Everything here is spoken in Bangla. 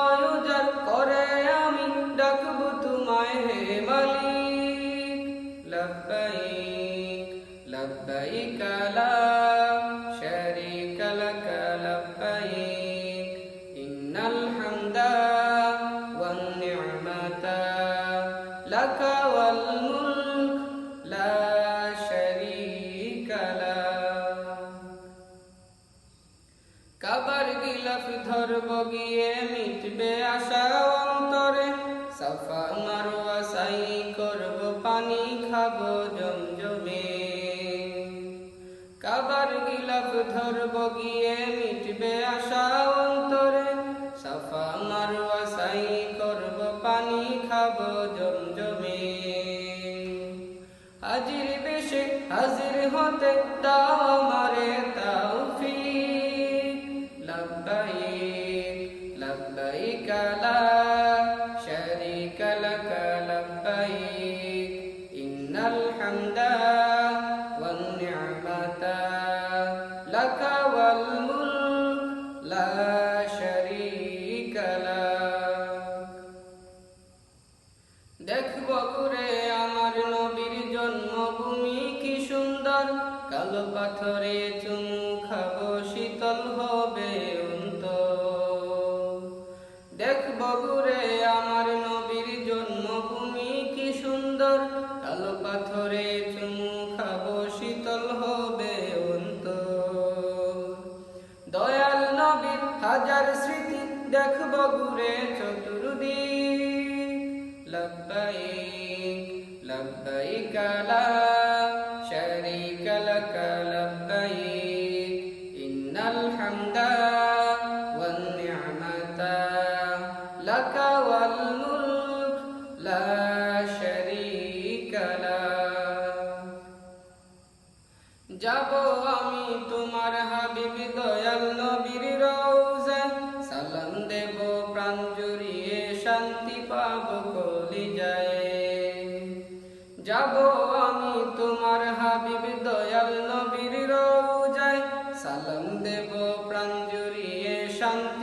হৃদয় উজাড় করে আমি ডাকব তোমায় হে মালিক। লব্বাইক লব্বাইক লা শারীকা লাক লব্বাইক ইন্নাল হামদা ওয়ান নি'মাতা লাক ওয়াল মুলক লা শারীকা লাক। কাবার গিলাফ ধরব গিয়ে মিটবে আশা অন্তরে, সাফা মারওয়া সাই করব পানি খাবো জমজমে। কাবার গিলাফ ধরব গিয়ে মিটবে আশা অন্তরে, সাফা মারওয়া সাই করব পানি খাবো জমজমে। হাজির বেশে হাজির হতে দাও আমারে তৌফিক। লব্বাইক লব্বাইক লা শারীকা লাক লব্বাইক ইন্নাল হামদা ওয়ান নি'মাতা লাক ওয়াল মুলক লা শারীকা লাক। দেখব ঘুরে আমার নবীর জন্মভূমি কি সুন্দর, কালো পাথরে চুমু খাবো শীতল হবে অন্তর। দেখব ঘুরে আমার নবীর জন্মভূমি কি সুন্দর, কালো পাথরে চুমু খাবো শীতল হবে অন্তর। দয়াল নবীর হাজার স্মৃতি দেখব ঘুরে চতুর্দিক। লব্বাইক লব্বাইক লা শারীকা লাক লব্বাইক ইন্নাল হামদা ওয়ান নি'মাতা লাক ওয়াল মুলক লা শারীকা লাক। যাব আমি তোমার হাবিব দয়াল নবীর রওজায়, সালাম দেব প্রাণ জুড়িয়ে শান্তি পাব কলিজায়। যাব আমি তোমার হাবিব দয়াল নবীর রওজায়, সালাম দেব প্রাণ জুড়িয়ে শান্তি